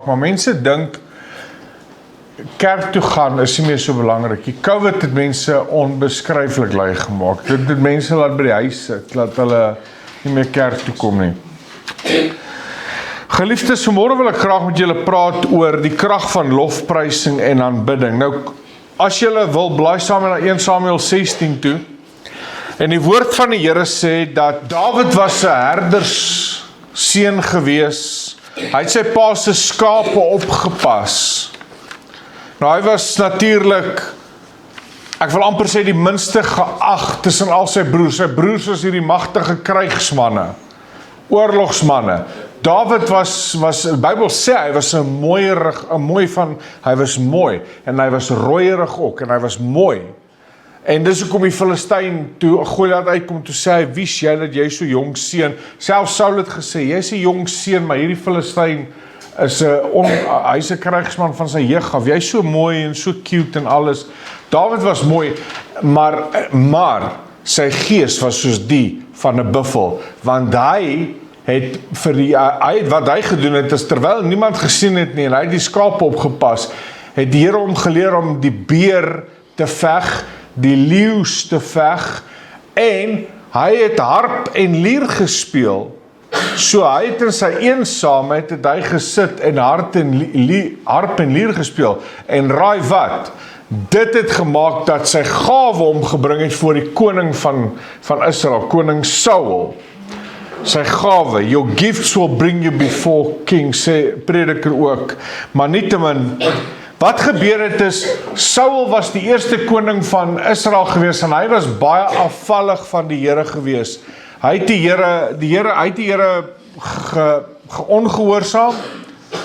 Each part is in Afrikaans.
Maar mense dink kerk toe gaan is nie meer so belangrik. Die COVID het mense onbeskryflik lui gemaak. Dit het mense laat by die huis sit, laat hulle nie meer kerk toe kom nie. Geliefdes, vanmôre wil ek graag met julle praat oor die krag van lofprysing en aanbidding. Nou, as julle wil, blaai saam na 1 Samuel 16 toe. En die woord van die Here sê dat Dawid was 'n herdersseun gewees. Hy het sy pa se skape opgepas. Nou hy was natuurlik, ek wil amper sê die minste geag tussen al sy broers. Sy broers was hierdie magtige krygsmanne, oorlogsmanne. Dawid was die Bybel sê hy was hy was mooi en hy was rooierig ook en hy was mooi. En dis hoekom die Filistyn toe Goliat uitkom, toe sê hy, wie is jy dat jy so jong seun? Selfs Saul het gesê, jy's 'n jong seun, maar hierdie Filistyn is hy's 'n krygsman van sy jeug af. Jy's so mooi en so cute en alles. Dawid was mooi, maar sy gees was soos die van 'n buffel, want hy het wat hy gedoen het, is terwyl niemand gesien het nie, en hy het die skape opgepas, het die Here hom geleer om die beer te veg, die leeu's te veg, en hy het harp en lier gespeel. So hy het in sy eensaamheid het hy gesit en harp en lier gespeel. En raai wat? Dit het gemaak dat sy gawe hom gebring het voor die koning van Israel, koning Saul. Sy gawe, your gifts will bring you before king, sê prediker ook. Maar nietemin, wat gebeur het is, Saul was die eerste koning van Israel gewees, en hy was baie afvallig van die Here gewees. Hy het die Here geongehoorsaam,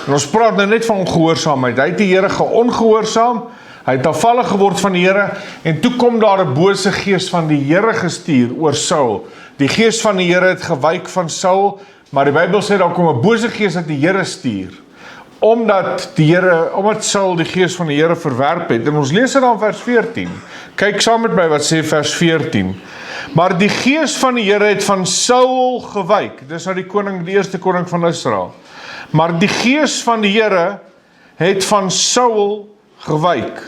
en ons praat nou net van ongehoorsaamheid, hy het die Here geongehoorsaam, hy het afvallig geword van die Here, en toe kom daar 'n bose gees van die Here gestuur oor Saul. Die gees van die Here het gewyk van Saul, maar die Bybel sê daar kom 'n bose gees dat die Here stuur, omdat Saul die gees van die Here verwerp het. En ons lees dit dan vers 14. Kyk saam met my wat sê vers 14. Maar die gees van die Here het van Saul gewyk. Dis nou die eerste koning van Israel. Maar die gees van die Here het van Saul gewyk.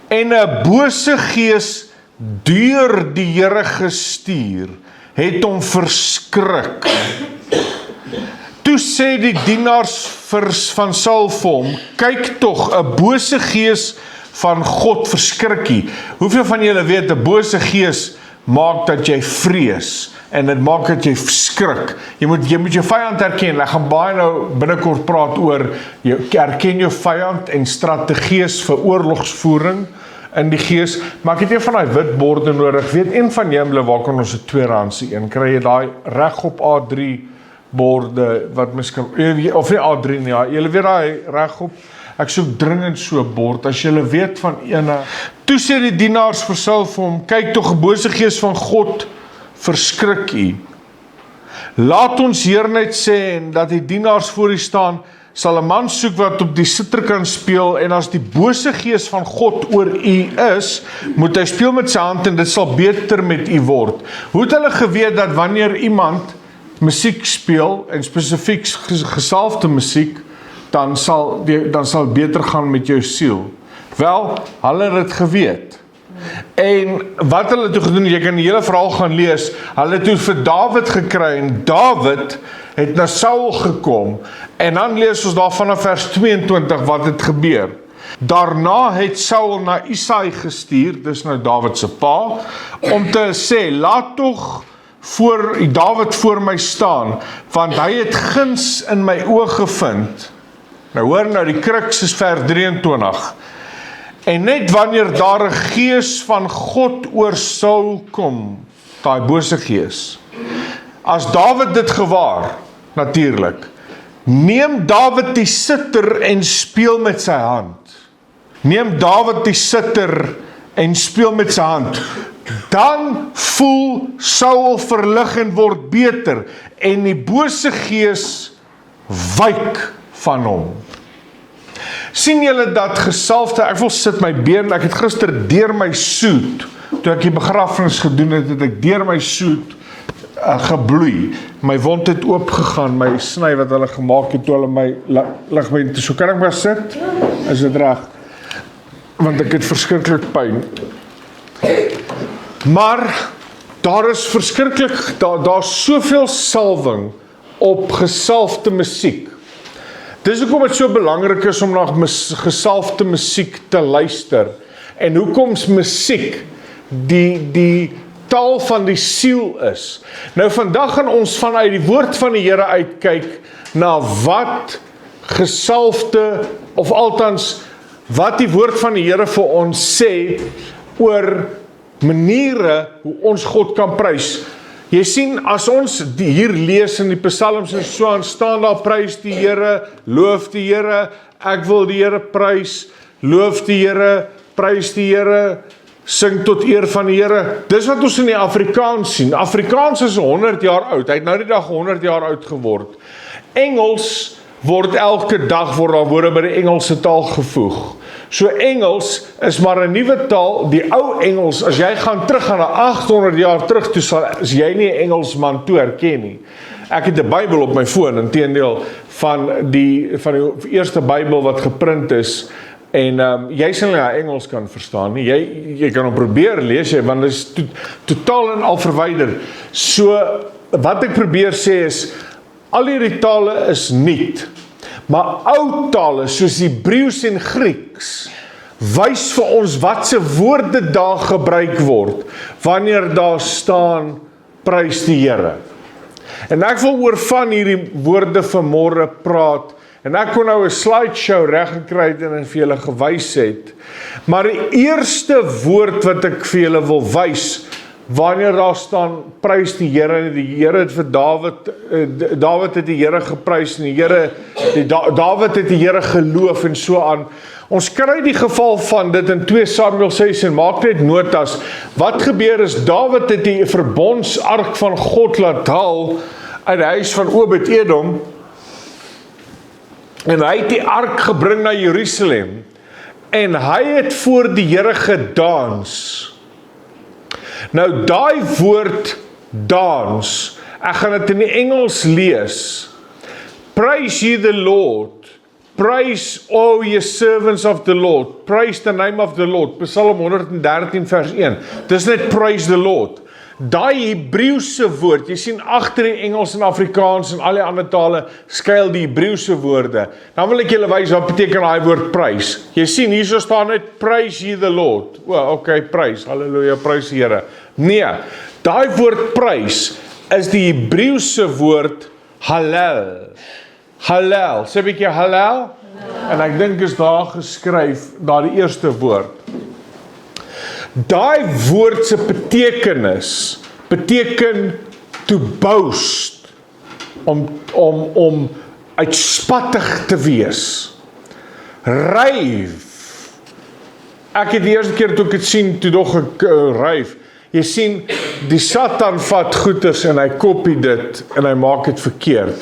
En 'n bose gees deur die Here gestuur het hom verskrik. Toe sê die dienaars van Saul vir hom, kyk tog, 'n bose gees van God verskrikkie. Hoeveel van julle weet, 'n bose gees maak dat jy vrees, en dit maak dat jy skrik. Jy moet jou vyand herken. Ek gaan baie nou binnekort praat oor, herken jou vyand en strategieë vir oorlogsvoering in die gees, maar ek het een van die wit borde nodig. Weet een van julle waar kan ons 'n tweedehandse een, kry jy daai regop A3 borde, wat miskien, of nie A3 nie, ja, julle weet daai regop, ek soek dringend so 'n bord, as julle weet van ene. Toe sê die dienaars vir Saul vir hom, kyk tog, 'n bose gees van God verskrik u. Laat ons hier net sê, en dat die dienaars voor u staan, sal 'n man soek wat op die sitter kan speel, en as die bose gees van God oor u is, moet hy speel met sy hand, en dit sal beter met u word. Hoe het hulle geweet dat wanneer iemand musiek speel, en spesifiek gesalfde musiek, dan sal beter gaan met jou siel? Wel, hulle het dit geweet. En wat hulle toe gedoen, jy kan die hele verhaal gaan lees, hulle toe vir Dawid gekry, en Dawid het na Saul gekom, en dan lees ons daar vanaf vers 22 wat het gebeur. Daarna het Saul na Isai gestuur, dis nou Dawid se pa, om te sê, laat tog Dawid voor my staan, want hy het guns in my oë gevind. Nou hoor nou, die kruks is vers 23. En net wanneer daar 'n gees van God oor Saul kom, daai bose gees, as Dawid dit gewaar, natuurlik, neem Dawid die sitter en speel met sy hand. Neem Dawid die sitter en speel met sy hand. Dan voel Saul verlig en word beter, en die bose gees wyk van hom. Sien julle dat gesalfde, ek wil sit my been, ek het gister deur my soet, toe ek die begrafnis gedoen het, het ek deur my soet gebloei. My wond het oopgegaan, my sny wat hulle gemaak het, toe hulle my ligament, so kan ek maar sit? Is dit reg? Want ek het verskriklik pyn. Maar, daar is verskriklik, daar's soveel salwing op gesalfde musiek. Dis hoekom dit so belangrik is om na gesalfde musiek te luister. En hoekom's musiek die taal van die siel is. Nou vandag gaan ons vanuit die woord van die Here uitkyk na wat gesalfde, of althans wat die woord van die Here vir ons sê oor maniere hoe ons God kan prys. Jy sien, as ons hier lees in die psalms en so aan, staan daar prys die Here, loof die Here, ek wil die Here prys, loof die Here, prys die Here, sing tot eer van die Here. Dis wat ons in die Afrikaans sien. Afrikaans is 100 jaar oud, hy het nou die dag 100 jaar oud geword. Engels word elke dag daar woorde by die Engelse taal gevoeg. So Engels is maar 'n nuwe taal, die ou Engels, as jy gaan terug aan 800 jaar terug, toe is jy nie 'n Engelsman toe herken nie. Ek het 'n Bybel op my foon, inteendeel van die eerste Bybel wat geprint is, en jy sal nie Engels kan verstaan nie, jy kan hom probeer lees, want dit is totaal en al verwyder. So, wat ek probeer sê is, al hierdie tale is nuut, maar ou tale soos Hebreëus en Grieks wys vir ons watse woorde daar gebruik word wanneer daar staan prys die Here. En ek wil oor van hierdie woorde vanmôre praat, en ek kon nou 'n slideshow reggekry het en vir julle gewys het, maar die eerste woord wat ek vir julle wil wys wanneer daar staan prys die Here, en die Here het vir Dawid het die Here geprys, en Dawid het die Here geloof en so aan. Ons kry die geval van dit in 2 Samuel 6 en maak net notas. Wat gebeur is, Dawid het die verbondsark van God laat haal uit die huis van Obed-Edom, en hy het die ark gebring na Jerusalem, en hy het voor die Here gedans. Nou, daai woord dans, ek gaan dit in die Engels lees. Praise ye the Lord. Praise all ye servants of the Lord. Praise the name of the Lord. Psalm 113 vers 1. Dis net praise the Lord. Daai Hebreëse woord, jy sien agter die Engels en Afrikaans en al die ander tale skuil die Hebreëse woorde. Dan wil ek julle wys wat beteken daai woord prys. Jy sien hierso staan net praise ye the Lord. Okay, prys. Halleluja, prys die Here. Nee, daai woord prys is die Hebreëse woord hallel. Hallel. Sê 'n bietjie hallel? En ek dink is daar geskryf, daai eerste woord. Daai woord se betekenis beteken to boast, om uitspattig te wees. Ryf. Ek het die eerste keer toe ek dit sien, toe dog ek ryf. Jy sien, die Satan vat goeders en hy kopie dit en hy maak dit verkeerd.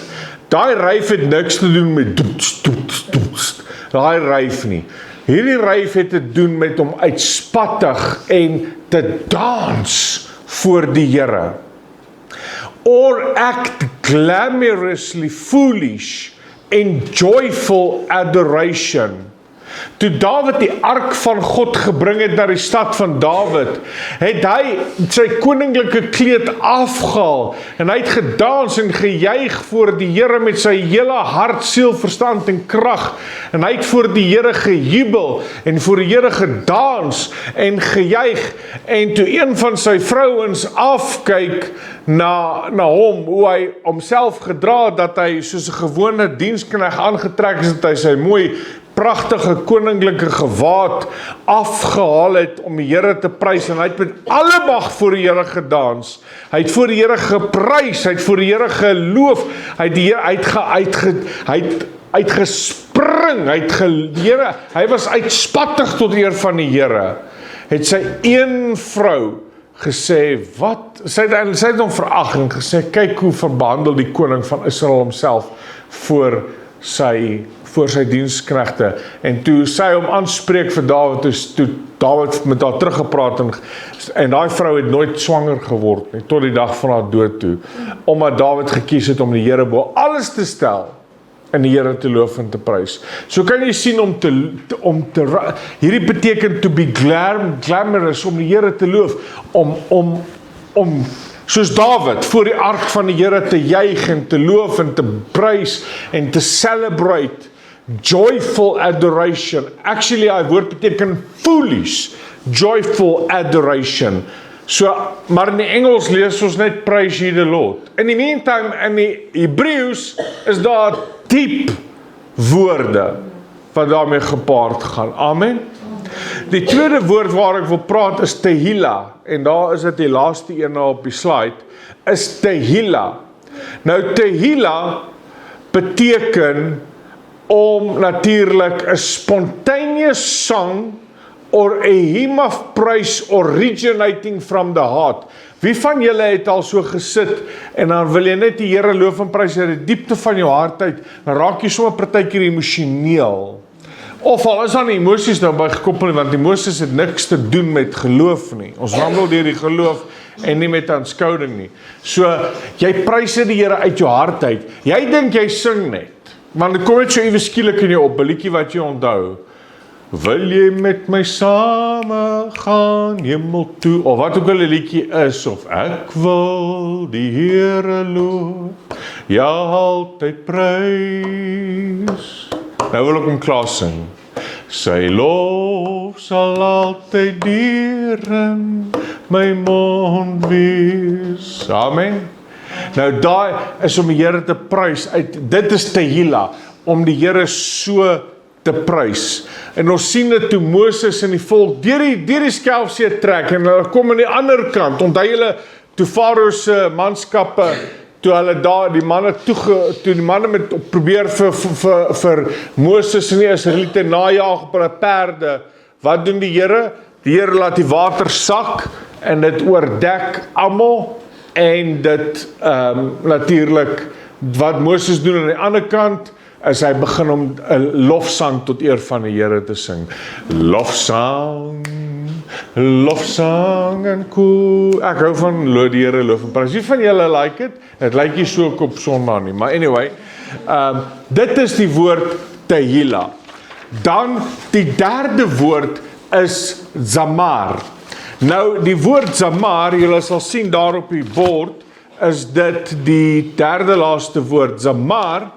Daai ryf het niks te doen met doets. Daai ryf nie. Hierdie ryf het te doen met om uitspattig en te dans voor die Here. Or act glamorously foolish in joyful adoration. Toe Dawid die ark van God gebring het na die stad van Dawid, het hy sy koninklike kleed afgehaal en hy het gedans en gejuig voor die Here met sy hele hart, siel, verstand en krag, en hy het voor die Here gejubel en voor die Here gedans en gejuig, en toe een van sy vrouens afkyk na hom, hoe hy homself gedra het, dat hy soos 'n gewone diensknegt aangetrek is, dat hy sy mooi pragtige koninklike gewaad afgehaal het om die Here te prys, en hy het met alle mag voor die Here gedans, hy het voor die Here geprys, hy het voor die Here geloof, hy het gespring, hy was uitspattig tot eer van die Here. Het sy een vrou gesê, sy het hom verag en gesê, kyk hoe verbehandel die koning van Israel homself voor sy voor sy diensknegte, en toe sy hom aanspreek vir Dawid, toe Dawid met haar teruggepraat, en daai vrou het nooit swanger geword nie, tot die dag van haar dood toe, omdat Dawid gekies het om die Here bo alles te stel, en die Here te loof en te prys. So kan jy sien hierdie beteken to be glamorous, om die Here te loof, om soos Dawid voor die ark van die Here te juig en te loof en te prys en te celebrate, joyful adoration. Actually, die woord beteken foolish, joyful adoration. So, maar in die Engels lees ons net praise ye the Lord. In die meantime, in die Hebreëus is daar diep woorde wat daarmee gepaard gaan. Amen. Die tweede woord waar ek wil praat is Tehillah, en daar is dit die laaste een op die slide, is Tehillah. Nou Tehillah beteken om natuurlik 'n spontaneous song or a hymn of praise originating from the heart. Wie van julle het al so gesit en dan wil jy net die Here loof en prys uit die diepte van jou hart uit, dan raak jy sommer partykeer emosioneel. Of al is daar nie emosies nou by gekoppel nie, want emosies het niks te doen met geloof nie. Ons wandel deur die geloof en nie met aanskouding nie. So, jy prys die Here uit jou hart uit. Jy dink jy sing net, want dit kom net so ewe skielik in jou op, 'n liedjie wat jy onthou. Wil jy met my same gaan hemel toe, of wat ook al 'n liedjie is, of ek wil die Here loof, ja altyd prys. Nou wil ek hom klaar sing. Sy lof sal altyd deur in my mond wees. Amen. Nou daai is om die Here te prys, dit is Tehillah, om die Here so te prys. En ons sien dit toe Moses en die volk deur die Skelfsee trek, en hulle kom aan die ander kant, onthou julle toe Farao se manskappe, toe hulle daar, die manne met probeer vir Moses en die Israeliete najaag op hulle perde, wat doen die Here? Die Here laat die water sak, en dit oordek almal, en dit natuurlik, wat Moses doen aan die ander kant, is hy begin om 'n lofsang tot eer van die Here te sing. Lofsang en koe. Ek hou van die Here loof en prys. Wie van julle like dit? Het lyk nie so op Sondag nie, maar anyway, dit is die woord Tehillah. Dan die derde woord is Zamar. Nou die woord Zamar, julle sal sien daar op die bord, is dit die derde laaste woord. Zamar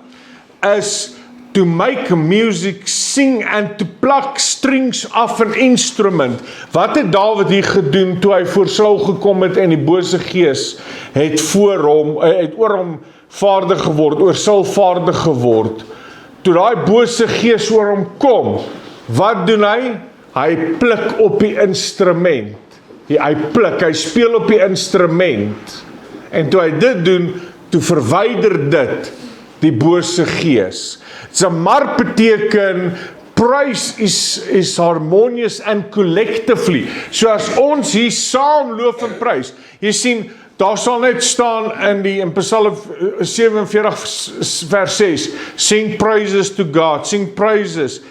is to make music, sing and to pluck strings of an instrument. Wat het Dawid hier gedoen toe hy voor Saul gekom het en die bose gees het oor hom vaardig geword, oor Saul vaardig geword. Toe daai bose gees oor hom kom, wat doen hy? Hy pluk op die instrument. Hy speel op die instrument. En toe hy dit doen, toe verwyder dit die bose gees. Zamar beteken praise is harmonious and collectively. So as ons hier saam loof en prys, jy sien, daar sal net staan in Psalm 47 vers 6, sing praises to God, sing praises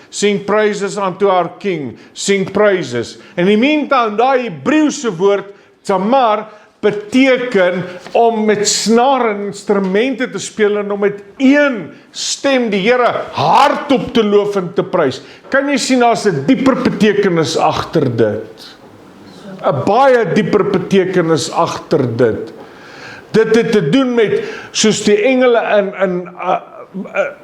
unto our King, sing praises. In die meantime, daai Hebreëse woord, Zamar, beteken om met snare en instrumente te speel en om met een stem die Here hardop te loof en te prys. Kan jy sien, daar's 'n dieper betekenis agter dit. 'n Baie dieper betekenis agter dit. Dit het te doen met, soos die engele in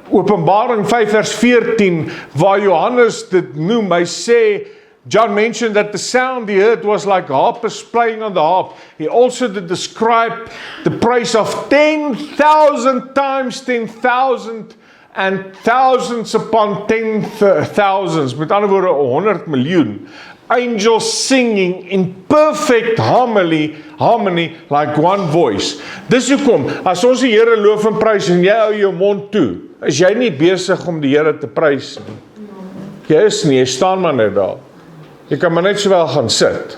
Openbaring 5 vers 14, waar Johannes dit noem, hy sê, John mentioned that the sound he heard was like harpers playing on the harp. He also did describe the praise of 10,000 times 10,000 and thousands upon 10,000s. Met ander woorde, 100 miljoen. Angels singing in perfect harmony like one voice. Dis hoekom, as ons die Here loof en prys en jy hou jou mond toe, is jy nie besig om die Here te prys nie. Jy is nie, jy staan maar net daar. Jy kan maar net sowel gaan sit.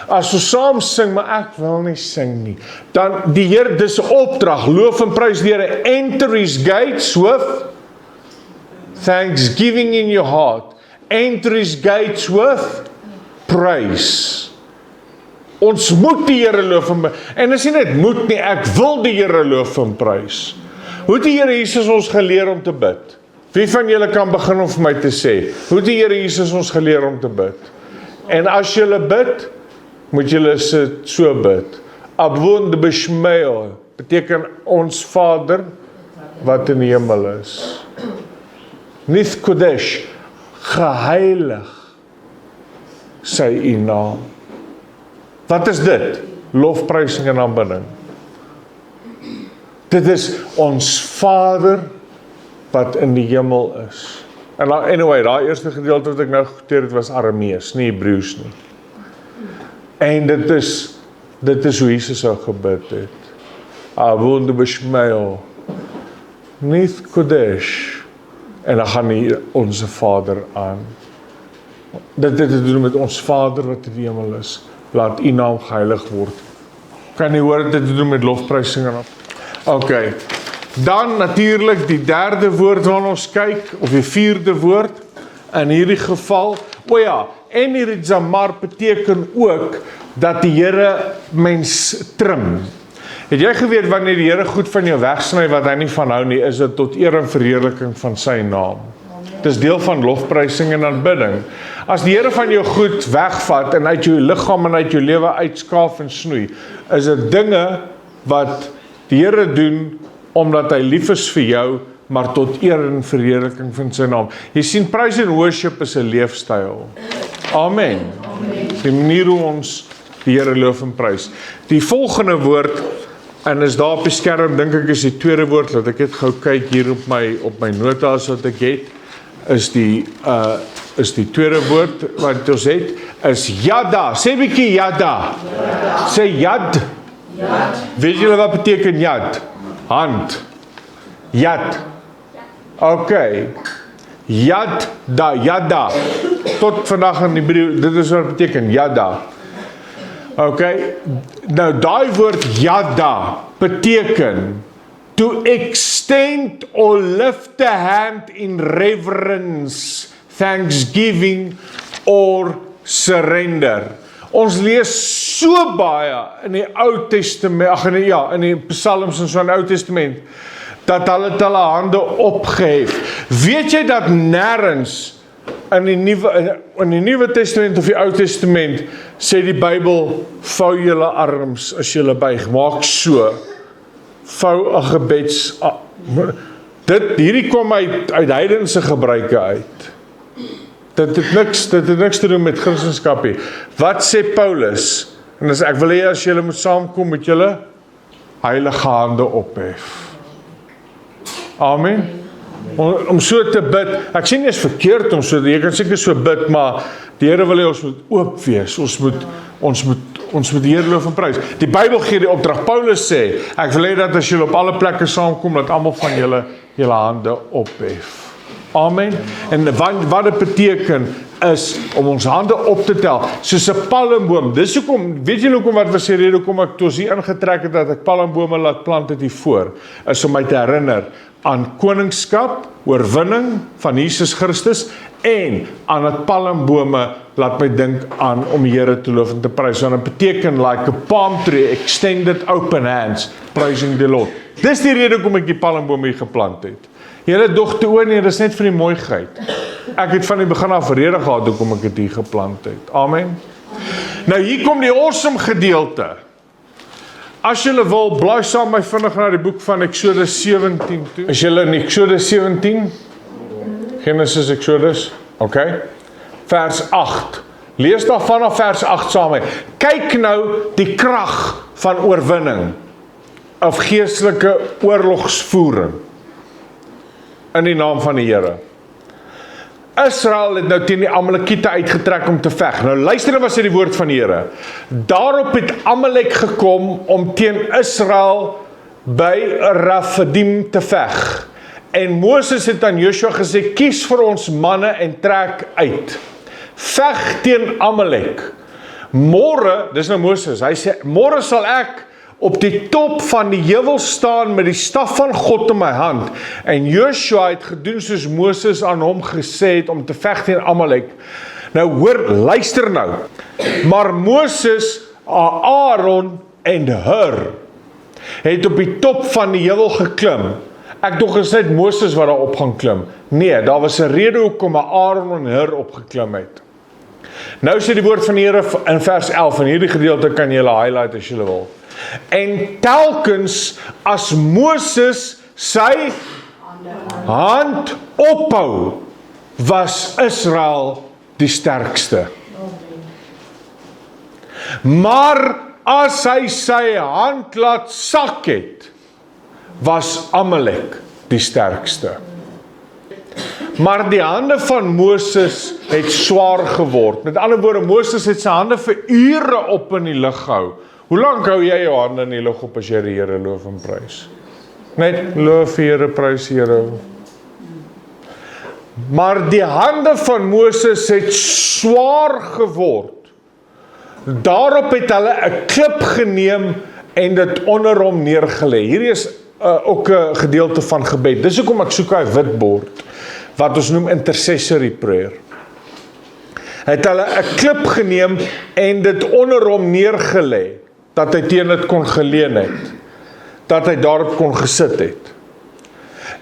As ons saam sing, maar ek wil nie sing nie, dan die Here, dis 'n opdrag, loof en prys die Here, enter his gates with thanksgiving in your heart, enter his gates with praise. Ons moet die Here loof en as jy net moet nie, ek wil die Here loof en prys. Hoe het die Here Jesus ons geleer om te bid? Wie van julle kan begin om vir my te sê, hoe het die Here Jesus ons geleer om te bid? En as julle bid, moet julle so bid. Abwonde beshmeo, beteken ons Vader, wat in die hemel is. Nith Kodesh, geheilig sy u naam. Wat is dit? Lofprysing en aanbidding. Dit is ons Vader wat in die hemel is. En anyway, daai eerste gedeelte wat ek nou geteer het was Aramees, nie Hebreëus nie. En dit is hoe Jesus sou gebid het. Abunde beshmeo, Nith Kodesh. En dan gaan hier onze Vader aan. Dit het te doen met ons Vader wat in die hemel is. Laat u naam geheilig word. Kan jy hoor dit het te doen met lofprysing en OK. Dan natuurlik die derde woord waarna ons kyk, of die vierde woord, in hierdie geval, en hierdie zamar beteken ook, dat die Here mens trim. Het jy geweet, wanneer die Here goed van jou wegsny, wat hy nie van hou nie, is dit tot eer en verheerliking van sy naam. Dit is deel van lofprysing en aanbidding. As die Here van jou goed wegvat, en uit jou liggaam en uit jou lewe uitskaaf en snoei, is dit dinge, wat die Here doen, omdat hy lief is vir jou, maar tot eer en verheerliking van sy naam. Jy sien, praise and worship is 'n leefstyl. Amen. Die manier hoe ons die Here loof en prys. Die volgende woord, en is daar op die skerm, dink ek is die tweede woord, laat ek dit gou kyk hier op my notas wat ek het, is die tweede woord wat ons het, is yada. Sê bietjie yada. Sê yad. Weet julle wat beteken yad? Hand. Yad. OK. Yada. Tot vandag in Hebreë, dit is wat beteken yada. OK. Nou daai woord yada beteken to extend or lift a hand in reverence, thanksgiving or surrender. Ons lees so baie in die Ou Testament, in die Psalms en so in die Ou Testament, dat hulle hulle hande opgehef. Weet jy dat nêrens in die Nuwe Testament of die Ou Testament sê die Bybel, vou julle arms as julle buig, maak so, vou 'n gebeds, hierdie kom uit heidense gebruike uit. Dit het niks te doen met Christendom nie. Wat sê Paulus? En ek wil hê as julle moet saamkom, moet julle heilige hande ophef. Amen. Om so te bid, ek sê nie is verkeerd om so, jy kan seker so bid, maar die Here wil hê ons moet oop wees, ons moet die Here loof en prys. Die Bybel gee die opdrag, Paulus sê, ek wil hê dat as julle op alle plekke saamkom, dat almal van julle hande ophef. Amen. En wat dit beteken is om ons hande op te tel, soos 'n palmboom. Dis hoekom, weet julle hoekom wat was die rede hoekom ek toe hier ingetrek het dat ek palmbome laat plant het hier voor, is om my te herinner aan koningskap, oorwinning van Jesus Christus en aan dat palmbome laat my dink aan om die Here te loof en te prys. Want dit beteken like a palm tree, extended open hands, praising the Lord. Dis die rede hoekom ek die palmbome hier geplant het. Julle dogte oor nie, dis net vir die mooiheid. Ek het van die begin af rede gehad hoekom ek dit hier geplant het. Amen. Nou hier kom die awesome gedeelte. As julle wil, blaai saam my vinnig na die boek van Exodus 17 toe. Is julle in Exodus 17? Genesis, Exodus, OK. Vers 8. Lees daar vanaf vers 8 saam met. Kyk nou die krag van oorwinning of geestelike oorlogsvoering in die naam van die Here. Israel het nou teen die Amalekiete uitgetrek om te veg. Nou luister wat sê die woord van die Here. Daarop het Amalek gekom om teen Israel by Rafidim te veg. En Moses het aan Joshua gesê, kies vir ons manne en trek uit. Veg teen Amalek. Môre, dis nou Moses, hy sê, môre sal ek op die top van die heuwel staan met die staf van God in my hand. En Joshua het gedoen soos Moses aan hom gesê het om te veg teen Amalek. Nou hoor, luister nou. Maar Moses, Aaron en Hur het op die top van die heuwel geklim. Ek dink is net Moses wat daar op gaan klim. Nee, daar was 'n rede hoekom Aaron en Hur opgeklim het. Nou sê die woord van die Here in vers 11, en hierdie gedeelte kan jy highlight as jy wil. En telkens as Moses sy hand ophou, was Israel die sterkste. Maar as hy sy hand laat sak het, was Amalek die sterkste. Maar die hande van Moses het swaar geword. Met ander woorde, Moses het sy hande vir ure op in die lug gehou. Hoe lank hou jy jou hande in die lug op as jy die Here loof en prys? Net loof die Here, prys die Here. Maar die hande van Moses het swaar geword. Daarop het hulle 'n klip geneem en dit onder hom neergelê. Hierdie is ook 'n gedeelte van gebed. Dis hoekom ek soek hy wit bord, wat ons noem intercessory prayer. Het hulle 'n klip geneem en dit onder hom neergelê, dat hy teen dit kon geleun het, dat hy daarop kon gesit het.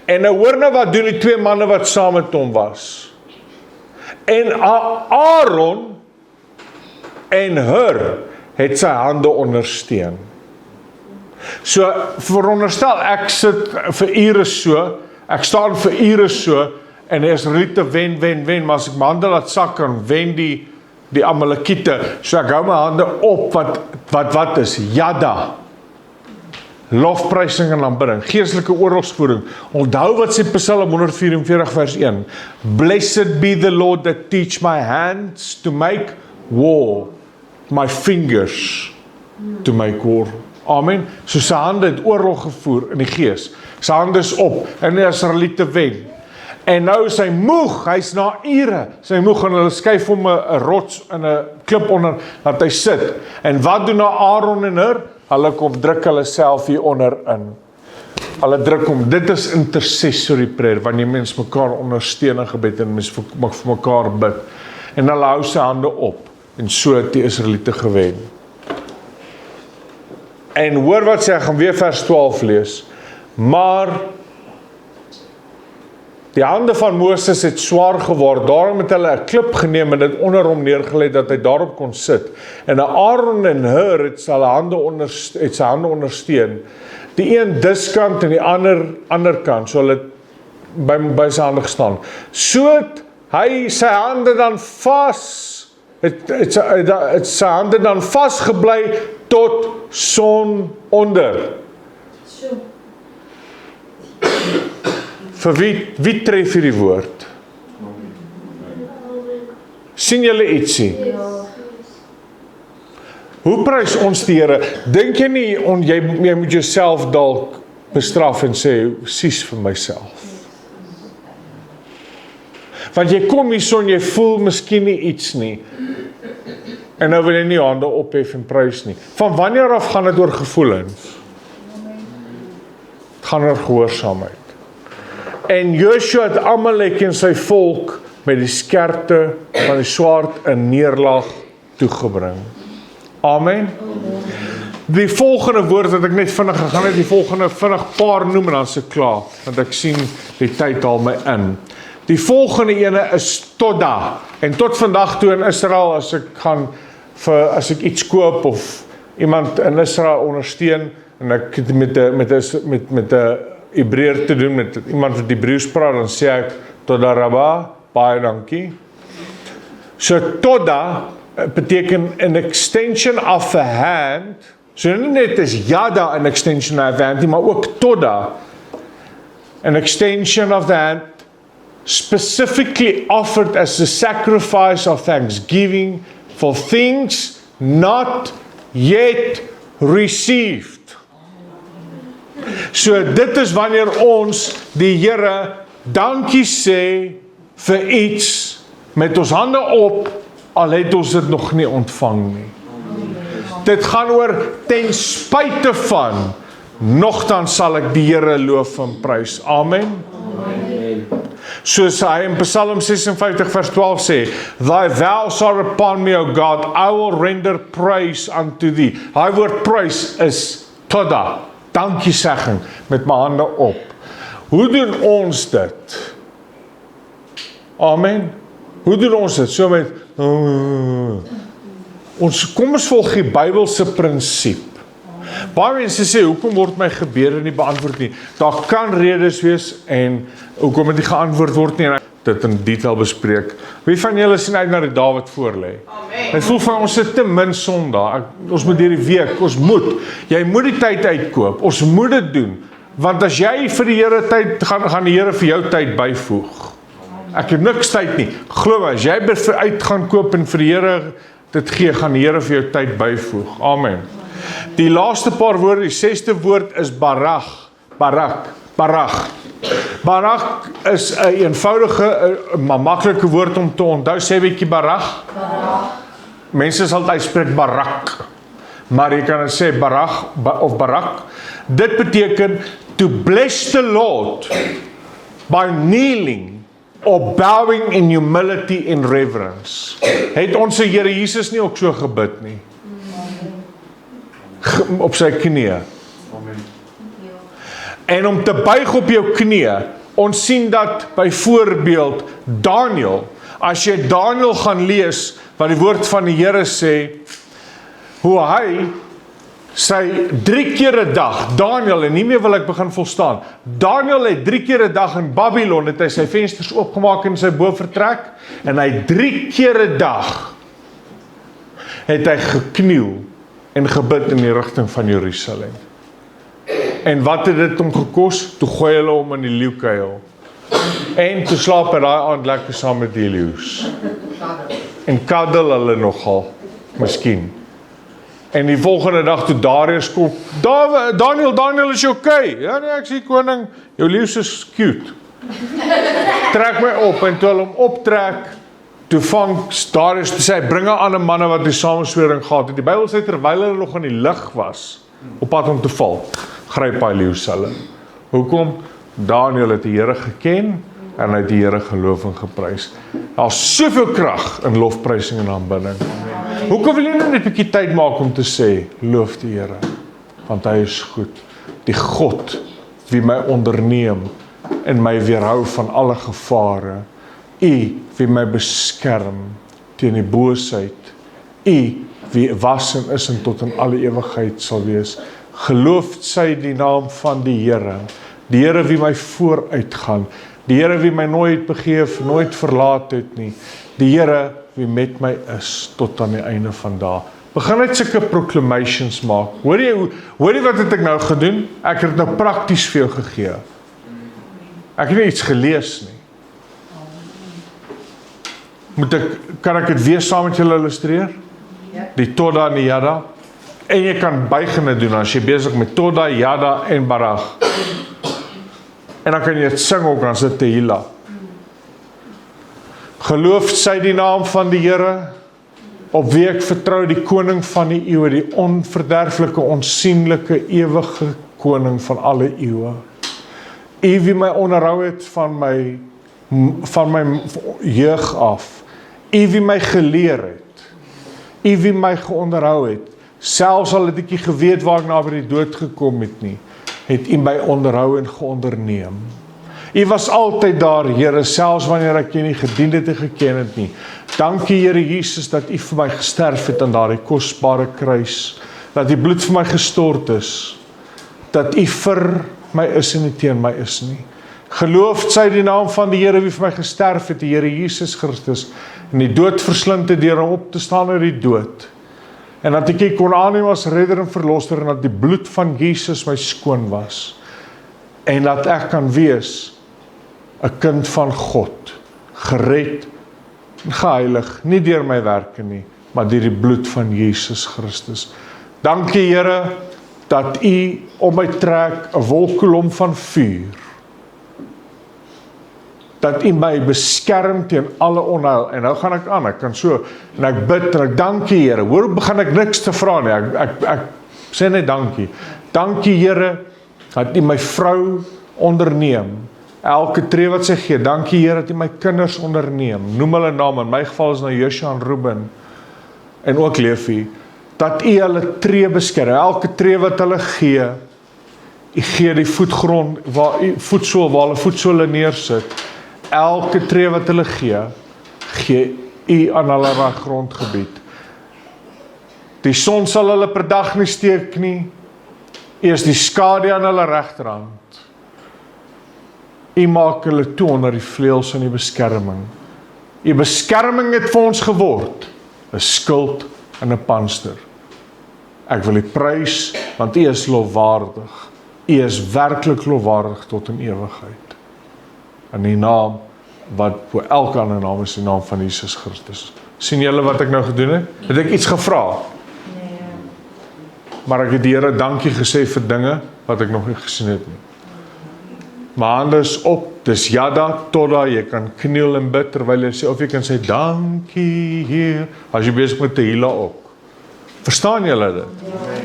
En nou hoor nou wat doen die twee manne wat saam met hom was. En Aaron en Hur het sy hande ondersteun. So, veronderstel, ek sit vir ure so, ek staan vir ure so, en die Israeliete wen, maar as ek my hande laat sak, dan wen die Amalekiete. So ek hou my hande op, wat is? Yada. Lofprysing en aanbidding, geestelike oorlogsvoering. Onthou wat sê Psalm 144 vers 1. Blessed be the Lord that teach my hands to make war, my fingers to make war. Amen. So sy hande het oorlog gevoer in die gees. Sy hande is op, en die Israeliete wen. En nou is hy moeg, hy's na ure, sy moeg, en hulle skuif hom 'n rots en 'n klip onder, dat hy sit. En wat doen nou Aaron en Hur? Hulle kom druk hulle self hier onder in. Hulle druk hom. Dit is intercessory prayer, wanneer mens mekaar ondersteun in gebed en mens mag vir mekaar bid. En hulle hou sy hande op, en so het die Israeliete gewen. En hoor wat sê, ek gaan weer vers 12 lees. Maar die hande van Moses het swaar geword, daarom het hulle 'n klip geneem en dit onder hom neergelê dat hy daarop kon sit. En Aaron en Hur het sy hande ondersteun. Die een diskant en die ander kant, so hulle by sy hande gestaan. So het hy sy hande dan het sy hande dan vasgebly tot son onder. Vir wie tref hierdie woord? Sien julle ietsie? Hoe prys ons die Here? Dink jy nie, jy moet jouself dalk bestraf en sê, sies vir myself. Want jy kom hierso en jy voel miskien nie iets nie. En nou wil jy nie hande ophef en prys nie. Van wanneer af gaan dit oor gevoelens? Het gaan oor gehoorsaamheid. En Joshua het Amalek en sy volk met die skerpte van die swaard in neerlag toegebring. Amen. Die volgende woord wat ek net vinnig gaan net die volgende vinnig paar noem en dan se klaar, want ek sien die tyd haal my in. Die volgende ene is Toda. En tot vandag toe in Israel, as ek iets koop of iemand in Israel ondersteun en ek met 'n Hebreër te doen, met iemand wat Hebreëus praat, dan sê ek Toda Rabba, baie dankie. So Toda beteken an extension of a hand. So nie net is Yada an extension of a hand, maar ook Toda, an extension of the hand, specifically offered as a sacrifice of thanksgiving for things not yet received. So dit is wanneer ons die Here dankie sê vir iets met ons hande op, al het ons dit nog nie ontvang nie. Dit gaan oor ten spyte van, nogtans sal ek die Here loof en prys. Amen. Soos hy in Psalm 56 vers 12 sê, Thy vows are upon me, O God, I will render praise unto thee. Hy woord praise is toda, dankiesegging, met my hande op. Hoe doen ons dit? Amen. Hoe doen ons dit? So met, kom ons volg die Bybelse prinsip. Baie mense sê, hoekom word my gebede nie beantwoord nie? Daar kan redes wees en hoekom het nie geantwoord word nie, en ek dit in detail bespreek. Wie van julle sien uit na die dag wat voorlê? Ek voel van ons sit te min Sondag. Ons moet deur die week, ons moet. Jy moet die tyd uitkoop. Ons moet dit doen. Want as jy vir die Here tyd gaan die Here vir jou tyd byvoeg. Ek het niks tyd nie. Glo my, as jy uit gaan koop en vir die Here dit gee, gaan die Here vir jou tyd byvoeg. Amen. Die laaste paar woorde, die 6ste woord is barag. Barag. Barag is 'n eenvoudige, maar maklike woord om te onthou. Sê 'n bietjie barag. Mense sal uitspreek barak. Maar jy kan dit sê barag of barak. Dit beteken to bless the Lord by kneeling or bowing in humility and reverence. Het ons Here Jesus nie ook so gebid nie? Op sy knieë. En om te buig op jou knieë, ons sien dat byvoorbeeld Daniel, as jy Daniel gaan lees, wat die woord van die Here sê, hoe hy sy 3 keer 'n dag, Daniel, en nie meer wil ek begin volstaan, Daniel het 3 keer 'n dag in Babylon, het hy sy vensters oopgemaak in sy bovertrek, en hy 3 keer 'n dag, het hy gekniel, en gebid in die rigting van Jerusalem. En wat het dit hom gekos? Toe gooi hulle hom in die leeukuil. En toe slaap hy daai aand lekker saam met die leeu's. En kaddel hulle nogal, miskien. En die volgende dag toe Darius kom, Daniel, is jy okay? Ja nee, ek sê koning, jou leeu's is cute. Trek my op, en toe hulle hom optrek, toe vang Darius, toe sê hy, bring 'n ander manne wat die samenswering gehad het. Die Bybel sê, terwyl hulle nog in die lug was, op pad om te val, gryp hy leeu's hulle. Hoekom? Daniel het die Here geken, en hy het die Here geloof en geprys. Daar's soveel krag in lofprysing en aanbidding. Hoekom wil jy net 'n bietjie tyd maak om te sê, loof die Here, want hy is goed. Die God, wie my onderneem, en my weerhou van alle gevare. U, wie my beskerm, teen die boosheid. U, wie was en is en tot in alle ewigheid sal wees. Geloof sy die naam van die Here. Die Here wie my vooruitgaan. Die Here wie my nooit begeef, nooit verlaat het nie. Die Here wie met my is, tot aan die einde van dae. Begin net sulke proclamations maak. Hoor jy wat het ek nou gedoen? Ek het nou prakties vir jou gegee. Ek het nie iets gelees nie. Kan ek dit weer saam met julle illustreer? Die Toda en die Yada. En jy kan bygene doen as jy besig met Toda, Yada en Barag. En dan kan jy dit sing ook as dit Tehillah. Geloof sy die naam van die Here, op wie ek vertrou, die koning van die eeue, die onverderflike, onsienlike, ewige koning van alle eeue. U wie my onderhou het van my jeug af. U wie my geleer het. U wie my geonderhou het. Selfs al het ek nie geweet waar ek na by die dood gekom het nie, het u my onderhou en geonderneem. U was altyd daar, Here, selfs wanneer ek u nie gedien het en geken het nie. Dankie, Here Jesus, dat u vir my gesterf het aan daardie kosbare kruis, dat die bloed vir my gestort is, dat u vir my is en nie teen my is nie. Geloof sy die naam van die Here wie vir my gesterf het, die Here Jesus Christus, en die dood verslind het deur hom op te staan uit die dood. En dat ek kon aanneem as redder en verlosser, en dat die bloed van Jesus my skoon was. En dat ek kan wees 'n kind van God, gered en geheilig, nie deur my werke nie, maar deur die bloed van Jesus Christus. Dankie, Here, dat u om my trek 'n wolkkolom van vuur. dat U my beskerm teen alle onheil. En nou gaan ek aan, ek kan so, en ek bid, en ek dankie Here. Hoor, begin ek niks te vra nie, ek sê net dankie. Dankie Here, dat U my vrou onderneem, elke tree wat sy gee. Dankie Here, dat U my kinders onderneem. Noem hulle naam, in my geval is nou Joshua en Ruben, en ook Leefie, dat U hulle tree beskerm, elke tree wat hulle gee, U gee die voetgrond, voetsol, waar hulle voetsole neersit, elke tree wat hulle gee U aan hulle grondgebied. Die son sal hulle per dag nie steek nie, U is die skadu aan hulle regterhand. U maak hulle toe onder die vleuels van die beskerming. U beskerming het vir ons geword, 'n skild en 'n panster. Ek wil U prys, want U is lofwaardig. U is werklik lofwaardig tot in ewigheid. In die naam wat voor elke ander naam is, die naam van Jesus Christus. Sien julle wat ek nou gedoen het? Het ek iets gevra? Nee. Maar ek het die Here dankie gesê vir dinge wat ek nog nie gesien het nie. My hande is op, dis Yada, Toda, jy kan kniel en bid terwyl jy sê, of jy kan sê, dankie Heer, as jy besig met Tehillah ook. Verstaan julle dit? Nee.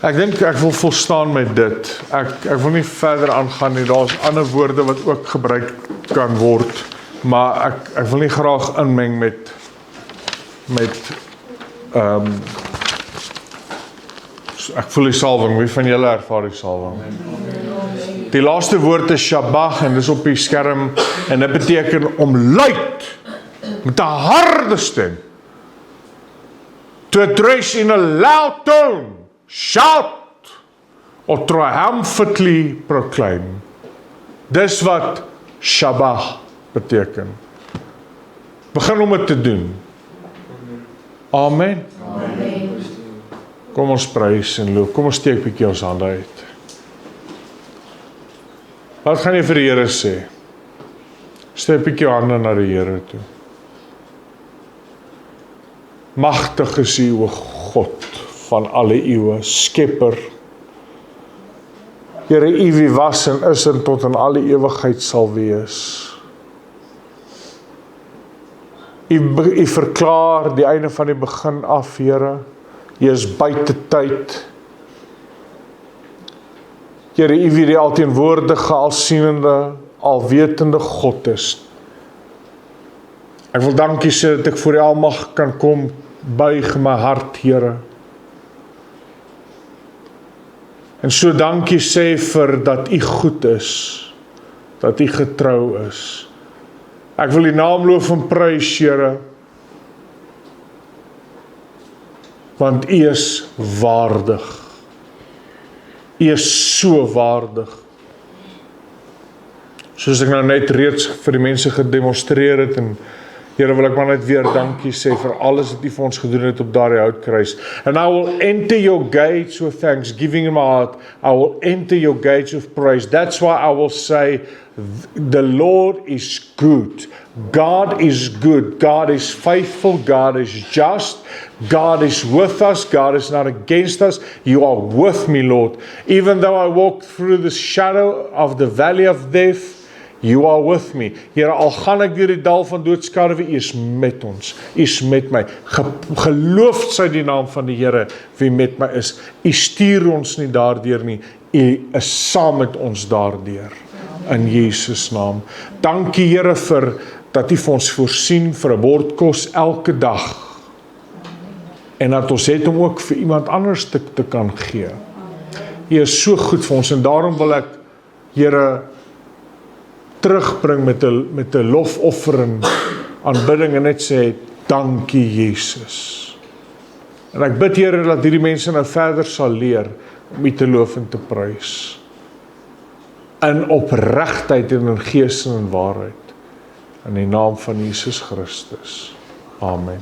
Ek dink ek wil volstaan met dit. Ek wil nie verder aangaan nie, daar is ander woorde wat ook gebruik kan word, maar ek wil nie graag inmeng met ek voel die salwing, wie van julle ervaar die salwing? Die laaste woord is Shabach, en dis op die skerm, en dit beteken om luid, met 'n harde stem, to address in a loud tone, shout, or triumphantly proclaim. Dis wat Shabach beteken. Begin om dit te doen. Amen. Amen. Kom ons prys en loof. Kom ons steek 'n bietjie ons hande uit. Wat gaan jy vir die Here sê? Steek 'n bietjie jou hande na die Here toe. Magtig is U, o God van alle eeue, Skepper. Here, U wie was en is en tot in alle ewigheid sal wees. U verklaar die einde van die begin af, Here. U is buite tyd. Here, U wie die alteenwoordige, alsienende, alwetende God is. Ek wil dankie sê dat ek voor U almag kan kom, buig my hart, Here. En so dankie sê vir dat U goed is, dat U getrou is. Ek wil U naam loof en prys, Here, want U is waardig. U is so waardig. Soos ek nou net reeds vir die mense gedemonstreer het, en Here, wil ek maar net weer dankie sê vir alles wat U vir ons gedoen het op daardie houtkruis. And I will enter your gates with thanksgiving in my heart. I will enter your gates with praise. That's why I will say, the Lord is good. God is good. God is faithful. God is just. God is with us. God is not against us. You are with me, Lord. Even though I walk through the shadow of the valley of death, You are with me. Here, al gaan ek deur die dal van doodskarwe, U is met ons. U is met my. Geloof sy die naam van die Here wie met my is. U stuur ons nie daardeur nie. U is saam met ons daardeur. In Jesus naam. Dankie Here vir dat U vir ons voorsien vir 'n bord kos elke dag. En dat ons het om ook vir iemand anders te kan gee. U is so goed vir ons en daarom wil ek, Here, terugbring met 'n lofoffer en aanbidding en net sê, dankie Jesus. En ek bid Here dat hierdie mense nou verder sal leer om U te loof en te prys. In opregtheid en in gees en in waarheid. In die naam van Jesus Christus. Amen.